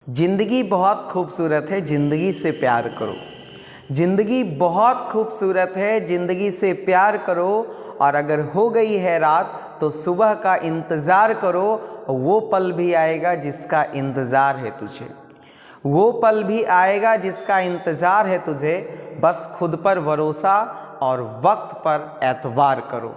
जिंदगी बहुत खूबसूरत है, जिंदगी से प्यार करो। जिंदगी बहुत खूबसूरत है, जिंदगी से प्यार करो। और अगर हो गई है रात तो सुबह का इंतज़ार करो। वो पल भी आएगा जिसका इंतज़ार है तुझे, वो पल भी आएगा जिसका इंतज़ार है तुझे। बस खुद पर भरोसा और वक्त पर एतबार करो।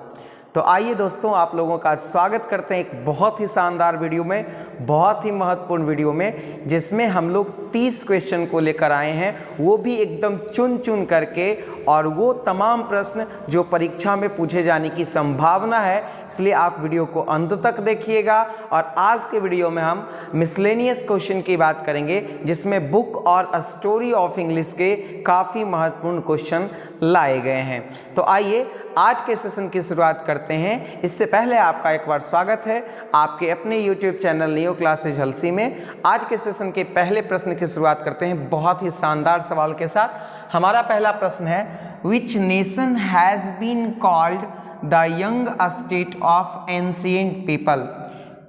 तो आइए दोस्तों, आप लोगों का स्वागत करते हैं एक बहुत ही शानदार वीडियो में, बहुत ही महत्वपूर्ण वीडियो में, जिसमें हम लोग 30 क्वेश्चन को लेकर आए हैं, वो भी एकदम चुन चुन करके, और वो तमाम प्रश्न जो परीक्षा में पूछे जाने की संभावना है। इसलिए आप वीडियो को अंत तक देखिएगा। और आज के वीडियो में हम मिसलेनियस क्वेश्चन की बात करेंगे, जिसमें बुक और स्टोरी ऑफ इंग्लिश के काफ़ी महत्वपूर्ण क्वेश्चन लाए गए हैं। तो आइए आज के सेशन की शुरुआत करते हैं। इससे पहले आपका एक बार स्वागत है आपके अपने YouTube channel neo classes Halsi में। आज के सेशन के पहले प्रश्न की शुरुआत करते हैं बहुत ही शानदार सवाल के साथ। हमारा पहला प्रश्न है, which nation has been called the young state of ancient people?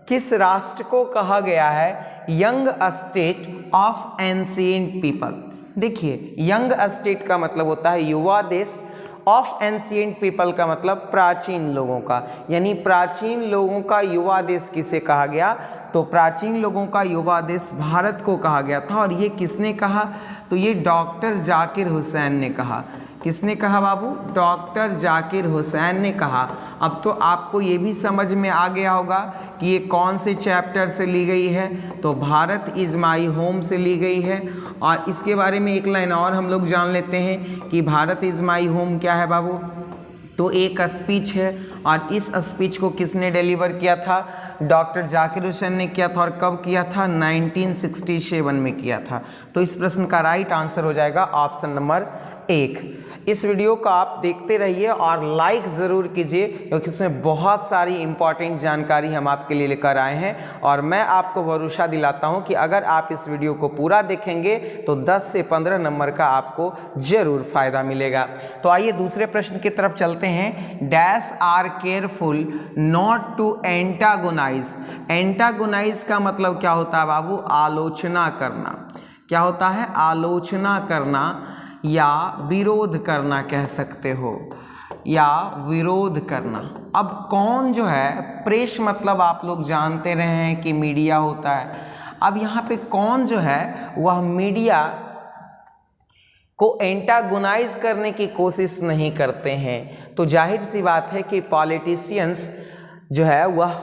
किस राष्ट्र को कहा गया है young state of ancient people? देखिए, यंग स्टेट का मतलब होता है युवा देश, ऑफ एंशिएंट पीपल का मतलब प्राचीन लोगों का, यानी प्राचीन लोगों का युवा देश किसे कहा गया? तो प्राचीन लोगों का युवा देश भारत को कहा गया था। और ये किसने कहा? तो ये डॉक्टर जाकिर हुसैन ने कहा। किसने कहा बाबू? डॉक्टर जाकिर हुसैन ने कहा। अब तो आपको ये भी समझ में आ गया होगा कि ये कौन से चैप्टर से ली गई है। तो भारत इज़ माई होम से ली गई है। और इसके बारे में एक लाइन और हम लोग जान लेते हैं कि भारत इज़ माई होम क्या है बाबू? तो एक स्पीच है, और इस स्पीच को किसने डिलीवर किया था? डॉक्टर जाकिर हुसैन ने किया था। और कब किया था? 1967 में किया था। तो इस प्रश्न का राइट आंसर हो जाएगा ऑप्शन नंबर 1। इस वीडियो को आप देखते रहिए और लाइक ज़रूर कीजिए, क्योंकि इसमें बहुत सारी इंपॉर्टेंट जानकारी हम आपके लिए लेकर आए हैं। और मैं आपको भरोसा दिलाता हूं कि अगर आप इस वीडियो को पूरा देखेंगे तो 10 से 15 नंबर का आपको ज़रूर फ़ायदा मिलेगा। तो आइए दूसरे प्रश्न की तरफ चलते हैं। Dash are careful not to antagonize. Antagonize का मतलब क्या होता है बाबू? आलोचना करना। क्या होता है? आलोचना करना या विरोध करना कह सकते हो, या विरोध करना। अब कौन जो है, प्रेस मतलब आप लोग जानते रहे हैं कि मीडिया होता है। अब यहाँ पे कौन जो है वह मीडिया को एंटागोनाइज करने की कोशिश नहीं करते हैं। तो जाहिर सी बात है कि पॉलिटिशियंस जो है वह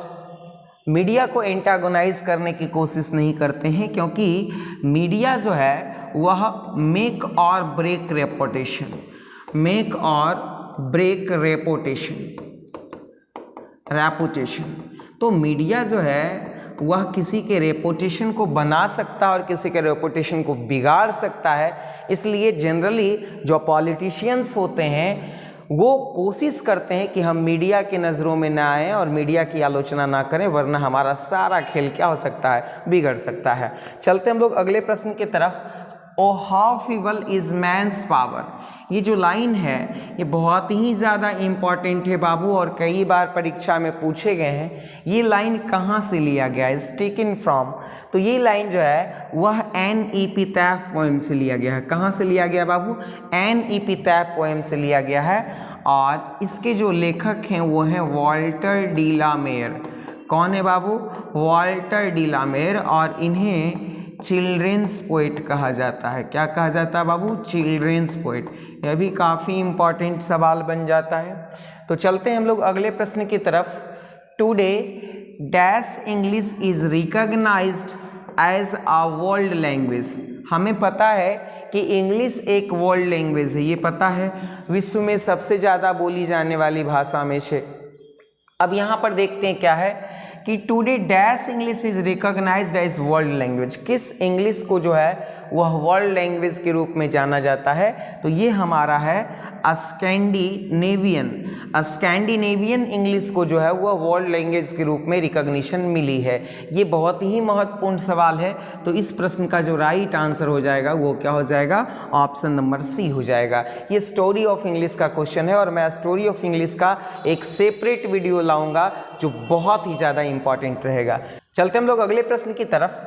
मीडिया को एंटागोनाइज करने की कोशिश नहीं करते हैं, क्योंकि मीडिया जो है वह मेक और ब्रेक रेपुटेशन, मेक और ब्रेक रेपुटेशन। तो मीडिया जो है वह किसी के रेपुटेशन को बना सकता है और किसी के रेपुटेशन को बिगाड़ सकता है। इसलिए जनरली जो पॉलिटिशियंस होते हैं वो कोशिश करते हैं कि हम मीडिया के नज़रों में ना आएँ और मीडिया की आलोचना ना करें, वरना हमारा सारा खेल क्या हो सकता है? बिगड़ सकता है। चलते हम लोग अगले प्रश्न की तरफ। O how feeble is man's power. ये जो लाइन है ये बहुत ही ज़्यादा इम्पॉर्टेंट है बाबू, और कई बार परीक्षा में पूछे गए हैं। ये लाइन कहाँ से लिया गया? Is taken from. तो ये लाइन जो है वह एन एपिटैफ पोएम से लिया गया है। कहाँ से लिया गया बाबू? एन एपिटैफ पोएम से लिया गया है। और इसके जो लेखक हैं वो हैं वॉल्टर डी ला मेयर। कौन है बाबू? Walter de la Mare. और इन्हें चिल्ड्रेंस पोएट कहा जाता है। क्या कहा जाता है बाबू? Childrens poet. यह भी काफ़ी इम्पॉर्टेंट सवाल बन जाता है। तो चलते हैं हम लोग अगले प्रश्न की तरफ। Today dash English is recognised as a world language. हमें पता है कि इंग्लिश एक वर्ल्ड लैंग्वेज है, ये पता है, विश्व में सबसे ज़्यादा बोली जाने वाली भाषा में से। अब यहाँ पर देखते हैं क्या है कि today dash English is recognised as world language. किस इंग्लिश को जो है वह वर्ल्ड लैंग्वेज के रूप में जाना जाता है? तो ये हमारा है स्कैंडिनेवियन। स्कैंडिनेवियन इंग्लिश को जो है वह वर्ल्ड लैंग्वेज के रूप में रिकॉग्निशन मिली है। ये बहुत ही महत्वपूर्ण सवाल है। तो इस प्रश्न का जो राइट आंसर हो जाएगा वो क्या हो जाएगा? ऑप्शन नंबर सी हो जाएगा। ये स्टोरी ऑफ इंग्लिश का क्वेश्चन है, और मैं स्टोरी ऑफ इंग्लिश का एक सेपरेट वीडियो लाऊंगा जो बहुत ही ज़्यादा इंपॉर्टेंट रहेगा। चलते हम लोग अगले प्रश्न की तरफ।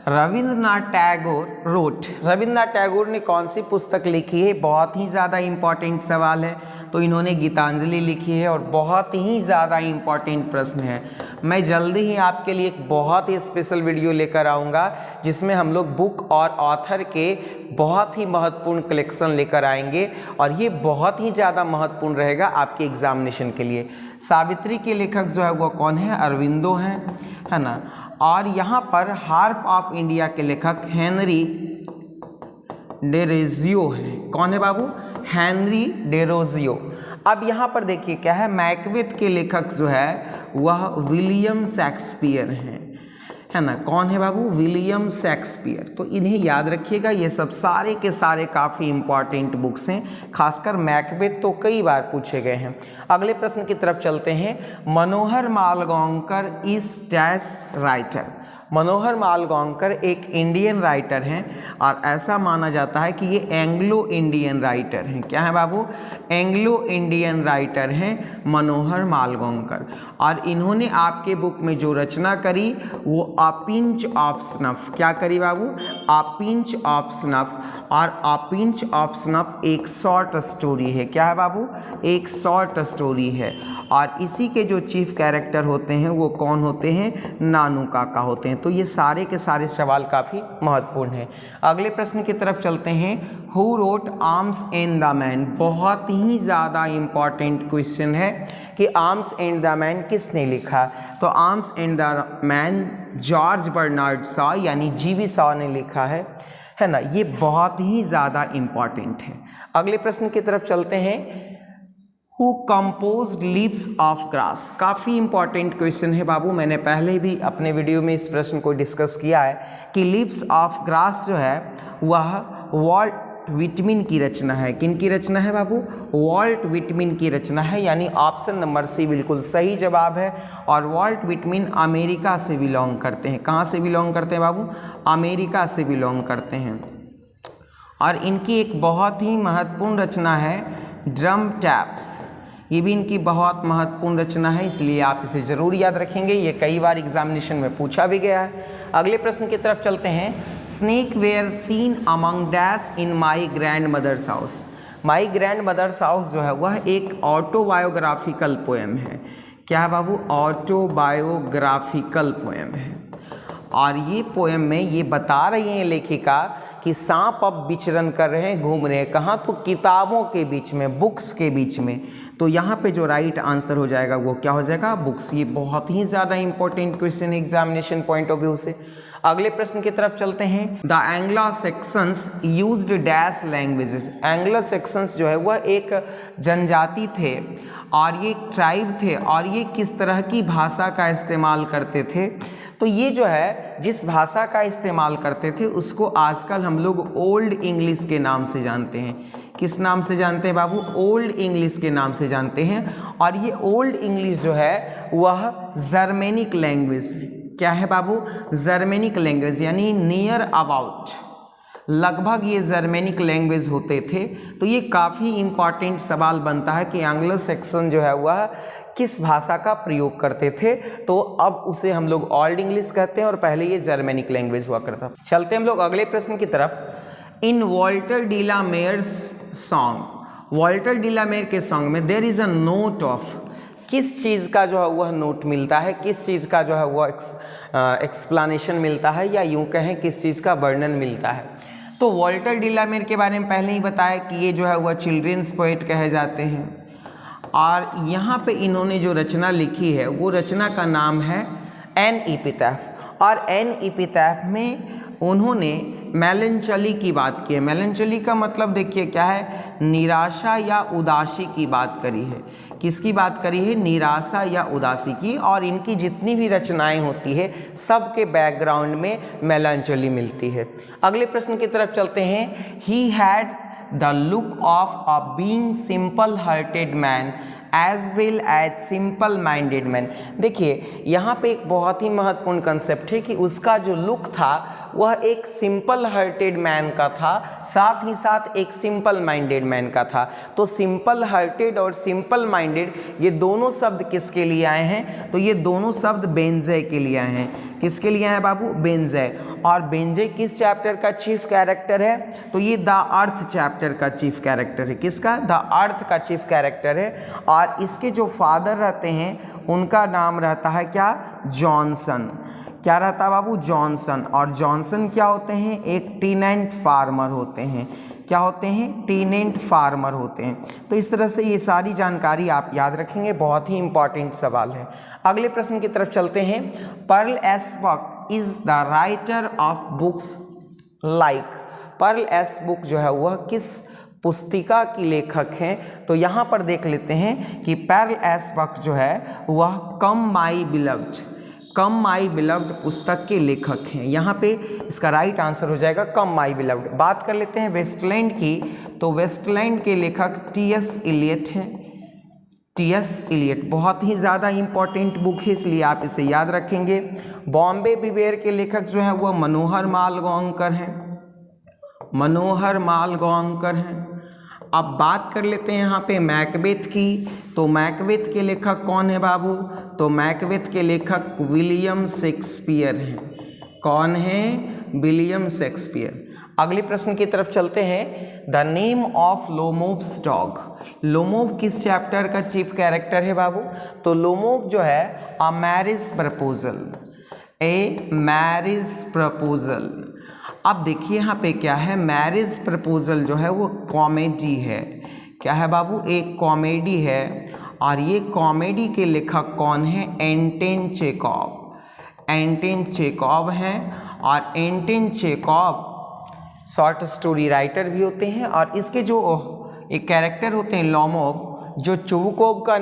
रविंद्रनाथ टैगोर रोट। रविंद्रनाथ टैगोर ने कौन सी पुस्तक लिखी है? बहुत ही ज़्यादा इम्पॉर्टेंट सवाल है। तो इन्होंने गीतांजलि लिखी है और बहुत ही ज़्यादा इम्पॉर्टेंट प्रश्न है। मैं जल्दी ही आपके लिए एक बहुत ही स्पेशल वीडियो लेकर आऊँगा जिसमें हम लोग बुक और ऑथर के बहुत ही महत्वपूर्ण कलेक्शन लेकर आएंगे और ये बहुत ही ज़्यादा महत्वपूर्ण रहेगा आपके एग्जामिनेशन के लिए। सावित्री के लेखक जो है वो कौन है? अरविंदो हैं, है ना। और यहाँ पर हार्प ऑफ इंडिया के लेखक हेनरी डेरोजियो हैं। कौन है बाबू? Henry Derozio. अब यहाँ पर देखिए क्या है, मैकबेथ के लेखक जो है वह विलियम शेक्सपियर हैं, है ना। कौन है बाबू? William Shakespeare. तो इन्हें याद रखिएगा, ये सब सारे के सारे काफ़ी इंपॉर्टेंट बुक्स हैं, खासकर मैकबेथ तो कई बार पूछे गए हैं। अगले प्रश्न की तरफ चलते हैं। मनोहर मालगांवकर इज डैश राइटर। मनोहर मालगांवकर एक इंडियन राइटर हैं और ऐसा माना जाता है कि ये एंग्लो इंडियन राइटर हैं। क्या है बाबू? एंग्लो इंडियन राइटर हैं मनोहर मालगांवकर। और इन्होंने आपके बुक में जो रचना करी वो अ पिंच ऑफ स्नफ। क्या करी बाबू? A pinch of snuff. और अ पिंच ऑफ स्नफ एक शॉर्ट स्टोरी है। क्या है बाबू? एक शॉर्ट स्टोरी है। और इसी के जो चीफ कैरेक्टर होते हैं वो कौन होते हैं? नानू काका होते हैं। तो ये सारे के सारे सवाल काफ़ी महत्वपूर्ण हैं। अगले प्रश्न की तरफ चलते हैं। Who road arms and the man. बहुत ही ज़्यादा इम्पॉर्टेंट क्वेश्चन है कि आर्म्स एंड द मैन किसने लिखा? तो Arms and the Man George Bernard Shaw यानी जीवी शॉ ने लिखा है ना। ये बहुत ही ज़्यादा इम्पॉर्टेंट है। अगले प्रश्न की तरफ चलते हैं। Who composed leaves of grass. काफ़ी इंपॉर्टेंट क्वेश्चन है बाबू। मैंने पहले भी अपने वीडियो में इस प्रश्न को डिस्कस किया है कि लीव्स ऑफ ग्रास जो है वह वॉल्ट विटमिन की रचना है। किन की रचना है बाबू? वॉल्ट विटमिन की रचना है, यानी ऑप्शन नंबर सी बिल्कुल सही जवाब है। और वॉल्ट विटमिन अमेरिका से बिलोंग करते हैं। कहाँ से बिलोंग करते हैं बाबू? अमेरिका से बिलोंग करते हैं। और इनकी एक बहुत ही महत्वपूर्ण रचना है ड्रम टैप्स। ये भी इनकी बहुत महत्वपूर्ण रचना है, इसलिए आप इसे ज़रूर याद रखेंगे। ये कई बार एग्जामिनेशन में पूछा भी गया है। अगले प्रश्न की तरफ चलते हैं। Snake were seen among dash in my grandmother's house. My grandmother's house जो है वह एक ऑटोबायोग्राफिकल पोएम है। क्या है बाबू? ऑटोबायोग्राफिकल पोएम है। और ये पोएम में ये बता रही हैं लेखिका कि सांप अब विचरण कर रहे हैं, घूम रहे हैं। कहाँ? तो किताबों के बीच में, बुक्स के बीच में। तो यहाँ पे जो राइट आंसर हो जाएगा वो क्या हो जाएगा? बुक्स। ये बहुत ही ज़्यादा इंपॉर्टेंट क्वेश्चन है एग्जामिनेशन पॉइंट ऑफ व्यू से। अगले प्रश्न की तरफ चलते हैं। The Anglo sections used dash languages. Anglo sections जो है वह एक जनजाति थे और ये एक ट्राइब थे और ये किस तरह की भाषा का इस्तेमाल करते थे? तो ये जो है जिस भाषा का इस्तेमाल करते थे उसको आजकल हम लोग ओल्ड इंग्लिश के नाम से जानते हैं। किस नाम से जानते हैं बाबू? ओल्ड इंग्लिश के नाम से जानते हैं। और ये ओल्ड इंग्लिश जो है वह जर्मेनिक लैंग्वेज। क्या है बाबू? जर्मेनिक लैंग्वेज यानी नियर अबाउट, लगभग ये जर्मेनिक लैंग्वेज होते थे। तो ये काफ़ी इम्पॉर्टेंट सवाल बनता है कि एंग्लो सेक्शन जो है वह किस भाषा का प्रयोग करते थे। तो अब उसे हम लोग ओल्ड इंग्लिश कहते हैं और पहले ये जर्मेनिक लैंग्वेज हुआ करता। चलते हम लोग अगले प्रश्न की तरफ। In Walter de la Mare's song, Walter de la Mare के सॉन्ग में there is a note of. किस चीज़ का जो है वह नोट मिलता है? किस चीज़ का जो है वह एक्सप्लेनेशन मिलता है, या यूँ कहें किस चीज़ का वर्णन मिलता है? तो वॉल्टर डी ला मेयर के बारे में पहले ही बताया कि ये जो है वह चिल्ड्रंस पोएट कहे जाते हैं। और यहाँ पे इन्होंने जो रचना लिखी है वो रचना का नाम है एन एपिटैफ। और एन एपिटैफ में उन्होंने मेलनचली की बात की है। मेलनचली का मतलब देखिए क्या है? निराशा या उदासी की बात करी है। किसकी बात करी है? निराशा या उदासी की। और इनकी जितनी भी रचनाएं होती है सबके बैकग्राउंड में मेलनचली मिलती है। अगले प्रश्न की तरफ चलते हैं। He had the look of a being simple hearted man as well as simple minded man. देखिए यहाँ पे एक बहुत ही महत्वपूर्ण कंसेप्ट है कि उसका जो लुक था वह एक सिंपल हार्टेड मैन का था, साथ ही साथ एक सिंपल माइंडेड मैन का था। तो सिंपल हार्टेड और सिंपल माइंडेड ये दोनों शब्द किसके लिए आए हैं? तो ये दोनों शब्द बेंजय के लिए आए हैं। किसके लिए आए हैं बाबू? बेंजय। और बेंजे किस चैप्टर का चीफ कैरेक्टर है? तो ये द अर्थ चैप्टर का चीफ कैरेक्टर है। किसका? द अर्थ का चीफ कैरेक्टर है। और इसके जो फादर रहते हैं उनका नाम रहता है क्या? जॉनसन। क्या रहता है बाबू? जॉनसन। और जॉनसन क्या होते हैं? एक टीनेंट फार्मर होते हैं। क्या होते हैं? टीनेंट फार्मर होते हैं। तो इस तरह से ये सारी जानकारी आप याद रखेंगे, बहुत ही इंपॉर्टेंट सवाल है। अगले प्रश्न की तरफ चलते हैं। Pearl S Buck is the writer of books like. Pearl S Buck जो है वह किस पुस्तिका की लेखक हैं? तो यहाँ पर देख लेते हैं कि पर्ल एस बुक जो है वह कम माई बिलव्ड, कम माई बिलव्ड पुस्तक के लेखक हैं। यहाँ पे इसका राइट आंसर हो जाएगा कम माई बिलव्ड। बात कर लेते हैं वेस्टलैंड की, तो वेस्टलैंड के लेखक टी.एस. इलियट हैं। टी.एस. इलियट बहुत ही ज़्यादा इंपॉर्टेंट बुक है, इसलिए आप इसे याद रखेंगे। बॉम्बे बिवेयर के लेखक जो हैं वह मनोहर मालगांवकर हैं। मनोहर मालगांवकर हैं। अब बात कर लेते हैं यहाँ पे मैकबेथ की, तो मैकबेथ के लेखक कौन है बाबू? तो मैकबेथ के लेखक विलियम शेक्सपियर हैं। कौन है? William Shakespeare. अगले प्रश्न की तरफ चलते हैं। The name of Lomov's dog. Lomov किस चैप्टर का चीफ कैरेक्टर है बाबू? तो लोमोव जो है a marriage proposal, a marriage proposal. अब देखिए यहाँ पे क्या है, मैरिज प्रपोजल जो है वो कॉमेडी है। क्या है बाबू? एक कॉमेडी है। और ये कॉमेडी के लेखक कौन है? एंटन चेखव। एंटन चेखव हैं। और एंटन चेखव शॉर्ट स्टोरी राइटर भी होते हैं। और इसके जो एक कैरेक्टर होते हैं लोमोव, जो चुबुकोव का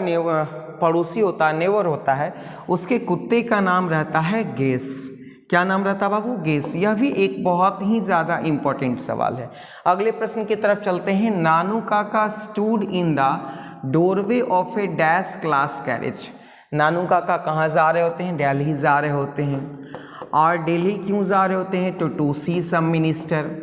पड़ोसी होता है, नेवर होता है, उसके कुत्ते का नाम रहता है गेस। क्या नाम रहता है बाबू? गेस। यह भी एक बहुत ही ज़्यादा इंपॉर्टेंट सवाल है। अगले प्रश्न की तरफ चलते हैं। Nanu Kaka stood in the doorway of a dash class carriage. Nanu Kaka कहाँ जा रहे होते हैं? दिल्ली जा रहे होते हैं। और दिल्ली क्यों जा रहे होते हैं? टू सी सम मिनिस्टर,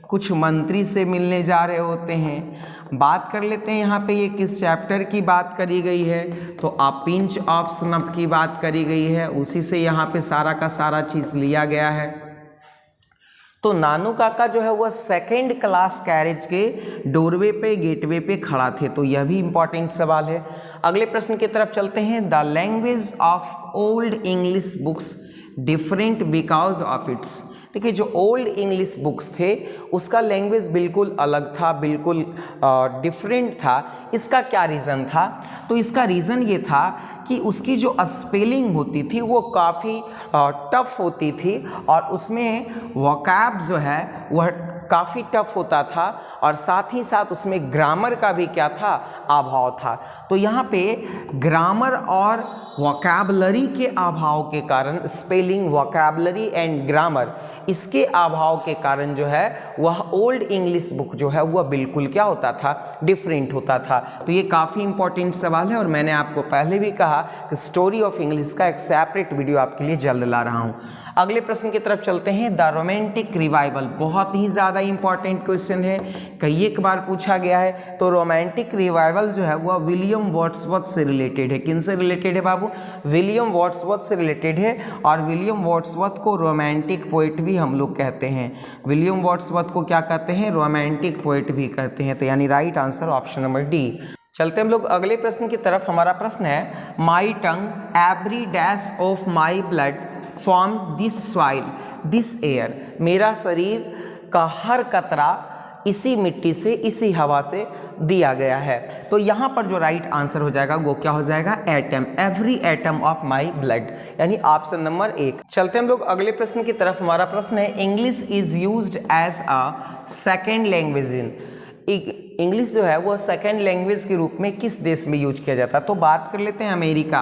कुछ मंत्री से मिलने जा रहे होते हैं। बात कर लेते हैं यहाँ पे ये किस चैप्टर की बात करी गई है? तो अ पिंच ऑफ स्नफ की बात करी गई है। उसी से यहाँ पे सारा का सारा चीज़ लिया गया है। तो नानू काका जो है वह सेकेंड क्लास कैरेज के डोरवे पे, गेटवे पे खड़ा थे। तो यह भी इंपॉर्टेंट सवाल है। अगले प्रश्न की तरफ चलते हैं। The language of old English books different because of its. देखिए जो ओल्ड इंग्लिश बुक्स थे उसका लैंग्वेज बिल्कुल अलग था, बिल्कुल डिफरेंट था। इसका क्या रीज़न था? तो इसका रीज़न ये था कि उसकी जो स्पेलिंग होती थी वो काफ़ी टफ होती थी। और उसमें वोकैब जो है वह काफ़ी टफ होता था। और साथ ही साथ उसमें ग्रामर का भी क्या था? अभाव था। तो यहाँ पे ग्रामर और वोकैबलरी के अभाव के कारण, स्पेलिंग, वोकैबलरी एंड ग्रामर, इसके अभाव के कारण जो है वह ओल्ड इंग्लिश बुक जो है वह बिल्कुल क्या होता था? डिफरेंट होता था। तो ये काफ़ी इंपॉर्टेंट सवाल है। और मैंने आपको पहले भी कहा कि स्टोरी ऑफ इंग्लिश का एक सेपरेट वीडियो आपके लिए जल्द ला रहा हूँ। अगले प्रश्न की तरफ चलते हैं। द रोमांटिक रिवाइवल बहुत ही ज़्यादा इंपॉर्टेंट क्वेश्चन है, कई एक बार पूछा गया है। तो रोमांटिक रिवाइवल जो है वह विलियम वर्ड्सवर्थ से रिलेटेड है। किन से रिलेटेड है बाबू? विलियम वर्ड्सवर्थ से रिलेटेड है। और विलियम वर्ड्सवर्थ को रोमांटिक पोइट भी हम लोग कहते हैं। विलियम वर्ड्सवर्थ को क्या कहते हैं? रोमांटिक पोइट भी कहते हैं। तो यानी right answer option number D. चलते हम लोग अगले प्रश्न की तरफ। हमारा प्रश्न है my tongue every dash of my blood from this soil this air. मेरा शरीर का हर कतरा इसी मिट्टी से, इसी हवा से दिया गया है। तो यहाँ पर जो राइट आंसर हो जाएगा वो क्या हो जाएगा? Atom. Every atom of my blood, यानी ऑप्शन नंबर 1। चलते हम लोग अगले प्रश्न की तरफ। हमारा प्रश्न है English is used as a second language in. English जो है वह सेकेंड लैंग्वेज के रूप में किस देश में यूज किया जाता है? तो बात कर लेते हैं अमेरिका,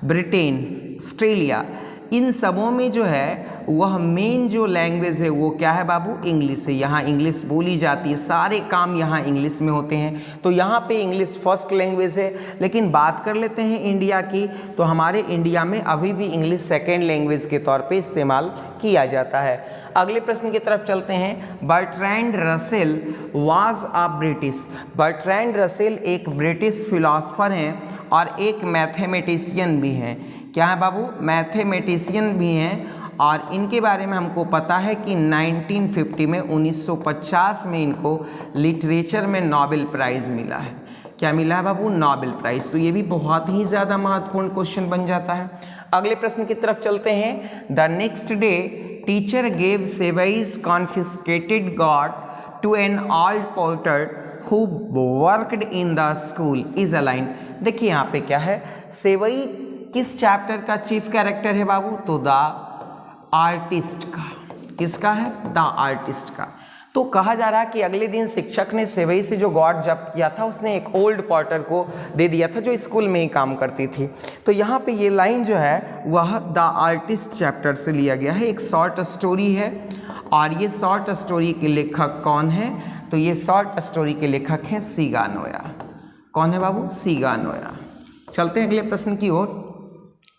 ब्रिटेन, ऑस्ट्रेलिया, इन सबों में जो है वह मेन जो लैंग्वेज है वो क्या है बाबू? इंग्लिश है। यहाँ इंग्लिश बोली जाती है, सारे काम यहाँ इंग्लिश में होते हैं। तो यहाँ पे इंग्लिश फर्स्ट लैंग्वेज है। लेकिन बात कर लेते हैं इंडिया की, तो हमारे इंडिया में अभी भी इंग्लिश सेकेंड लैंग्वेज के तौर पे इस्तेमाल किया जाता है। अगले प्रश्न की तरफ चलते हैं। Bertrand Russell was a British. Bertrand Russell एक ब्रिटिश फिलोसफर हैं और एक मैथमेटिशियन भी हैं। क्या है बाबू? मैथमेटिशियन भी हैं और इनके बारे में हमको पता है कि 1950 में 1950 में इनको लिटरेचर में नोबेल प्राइज़ मिला है। क्या मिला है बाबू? Nobel prize. तो ये भी बहुत ही ज़्यादा महत्वपूर्ण क्वेश्चन बन जाता है। अगले प्रश्न की तरफ चलते हैं। The next day teacher gave सेवई's confiscated god to an old porter who worked in the school is a line। देखिए यहाँ पे क्या है, सेवई किस चैप्टर का चीफ कैरेक्टर है बाबू? तो द आर्टिस्ट का। किसका है? द आर्टिस्ट का। तो कहा जा रहा है कि अगले दिन शिक्षक ने सेवई से जो गॉड जब्त किया था उसने एक ओल्ड पॉटर को दे दिया था जो स्कूल में ही काम करती थी। तो यहाँ पे ये लाइन जो है वह द आर्टिस्ट चैप्टर से लिया गया है। एक शॉर्ट स्टोरी है और ये शॉर्ट स्टोरी के लेखक कौन है? तो ये शॉर्ट स्टोरी के लेखक हैं सीगा नोया। कौन है बाबू? सीगा नोया। चलते हैं अगले प्रश्न की ओर।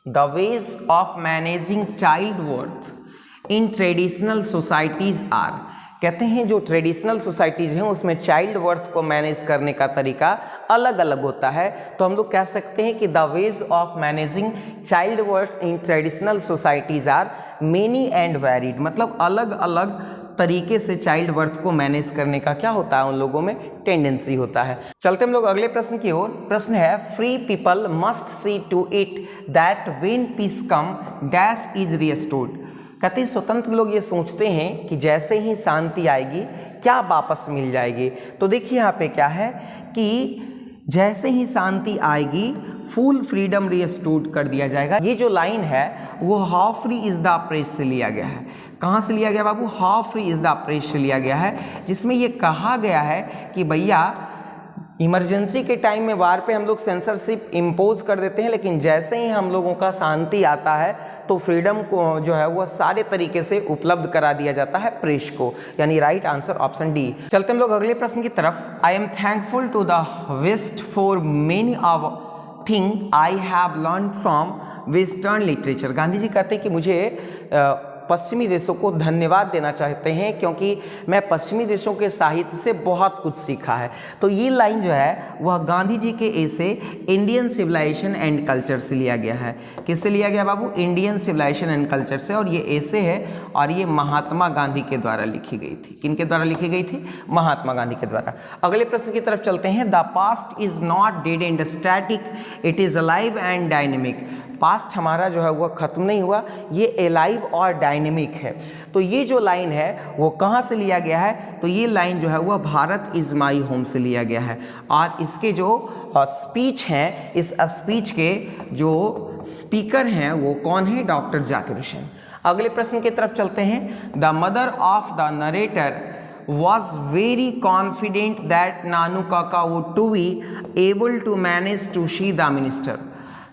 The ways of managing child worth in traditional societies are. कहते हैं जो ट्रेडिशनल सोसाइटीज़ हैं उसमें चाइल्ड वर्थ को मैनेज करने का तरीका अलग अलग होता है। तो हम लोग कह सकते हैं कि the ways of managing child worth in traditional societies are many and varied. मतलब अलग अलग तरीके से चाइल्ड वर्थ को मैनेज करने का क्या होता है, उन लोगों में टेंडेंसी होता है। चलते हम लोग अगले प्रश्न की ओर। प्रश्न है free people must see to it that when peace come dash is restored. कहते हैं स्वतंत्र लोग ये सोचते हैं कि जैसे ही शांति आएगी क्या वापस मिल जाएगी। तो देखिए यहाँ पे क्या है कि जैसे ही शांति आएगी फुल फ्रीडम रिस्टोर्ड कर दिया जाएगा। ये जो लाइन है वो how free is the press से लिया गया है। कहाँ से लिया गया बाबू? How free is the press से लिया गया है, जिसमें ये कहा गया है कि भैया इमरजेंसी के टाइम में वार पे हम लोग सेंसरशिप इम्पोज कर देते हैं, लेकिन जैसे ही हम लोगों का शांति आता है तो फ्रीडम को जो है वह सारे तरीके से उपलब्ध करा दिया जाता है प्रेस को। यानी राइट आंसर ऑप्शन डी। चलते हम लोग अगले प्रश्न की तरफ। I am thankful to the west for many of thing I have learn from western literature. Gandhi ji कहते हैं कि मुझे पश्चिमी देशों को धन्यवाद देना चाहते हैं क्योंकि मैं पश्चिमी देशों के साहित्य से बहुत कुछ सीखा है। तो ये लाइन जो है वह गांधी जी के एसे इंडियन सिविलाइजेशन एंड कल्चर से लिया गया है। किससे लिया गया बाबू? इंडियन सिविलाइजेशन एंड कल्चर से। और ये एसे है और ये महात्मा गांधी के द्वारा लिखी गई थी। किनके द्वारा लिखी गई थी? महात्मा गांधी के द्वारा। अगले प्रश्न की तरफ चलते हैं। The past is not dead and static, it is alive and dynamic. Past हमारा जो है वह खत्म नहीं हुआ, ये एलाइव और डायनेमिक है। तो ये जो लाइन है वो कहाँ से लिया गया है? तो ये लाइन जो है वह भारत इज़ माई होम से लिया गया है। और इसके जो स्पीच हैं, इस स्पीच के जो स्पीकर हैं वो कौन है? डॉक्टर जाकिर हुसैन। अगले प्रश्न की तरफ चलते हैं। The mother of the narrator was very confident that नानू काका would to be able to manage to see the minister।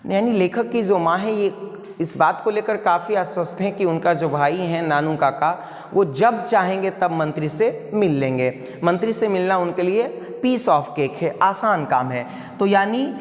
यानी लेखक की जो माँ है ये इस बात को लेकर काफ़ी आश्वस्त हैं कि उनका जो भाई हैं नानू काका वो जब चाहेंगे तब मंत्री से मिल लेंगे। मंत्री से मिलना उनके लिए पीस ऑफ केक है, आसान काम है। तो यानी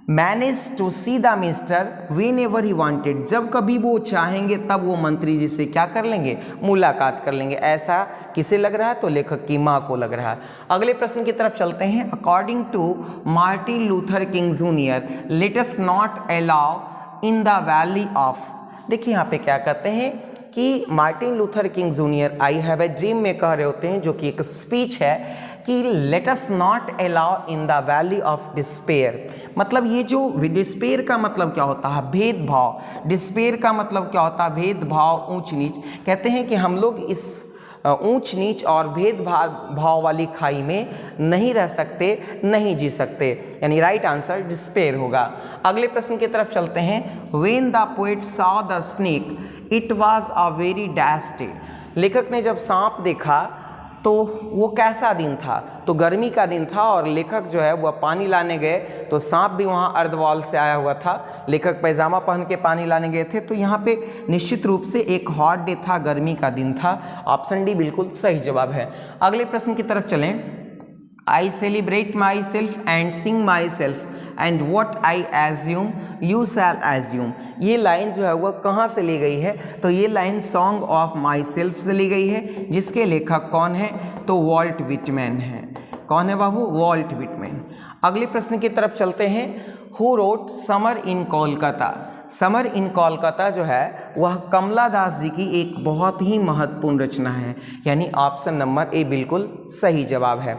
manage to see the minister whenever he wanted, जब कभी वो चाहेंगे तब वो मंत्री जी से क्या कर लेंगे? मुलाकात कर लेंगे। ऐसा किसे लग रहा है? तो लेखक की माँ को लग रहा है। अगले प्रश्न की तरफ चलते हैं। According to Martin Luther King Junior let us not allow in the valley of. देखिए यहाँ पे क्या कहते हैं कि Martin Luther King Junior I have a dream में कह रहे होते हैं, जो कि एक स्पीच है कि late us not allow in the valley of despair. मतलब ये जो डिस्पेयर का मतलब क्या होता है? भेदभाव। डिस्पेयर का मतलब क्या होता है? भेदभाव, ऊंच नीच। कहते हैं कि हम लोग इस ऊंच नीच और भेदभाव वाली खाई में नहीं रह सकते, नहीं जी सकते। यानी राइट आंसर डिस्पेयर होगा। अगले प्रश्न की तरफ चलते हैं। When the poet saw the snake it was a very dash day. लेखक ने जब सांप देखा तो वो कैसा दिन था? तो गर्मी का दिन था और लेखक जो है वह पानी लाने गए तो सांप भी वहाँ अर्धवाल से आया हुआ था। लेखक पैजामा पहन के पानी लाने गए थे। तो यहाँ पे निश्चित रूप से एक हॉट डे था, गर्मी का दिन था। ऑप्शन डी बिल्कुल सही जवाब है। अगले प्रश्न की तरफ चलें। I celebrate my self and Singh my self and what I assume you shall assume. ये लाइन जो है वह कहाँ से ली गई है? तो ये line song of my self से ली गई है, जिसके लेखक कौन है? तो वॉल्ट विटमैन है। कौन है बाबू? Walt Whitman. अगले प्रश्न की तरफ चलते हैं। Who wrote summer in Kolkata. Summer in Kolkata जो है वह कमला दास जी की एक बहुत ही महत्वपूर्ण रचना है, यानी ऑप्शन नंबर ए बिल्कुल सही जवाब है।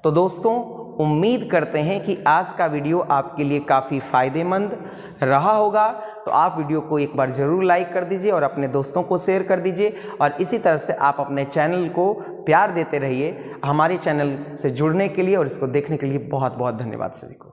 तो दोस्तों उम्मीद करते हैं कि आज का वीडियो आपके लिए काफ़ी फ़ायदेमंद रहा होगा। तो आप वीडियो को एक बार ज़रूर लाइक कर दीजिए और अपने दोस्तों को शेयर कर दीजिए, और इसी तरह से आप अपने चैनल को प्यार देते रहिए। हमारे चैनल से जुड़ने के लिए और इसको देखने के लिए बहुत बहुत धन्यवाद सभी को।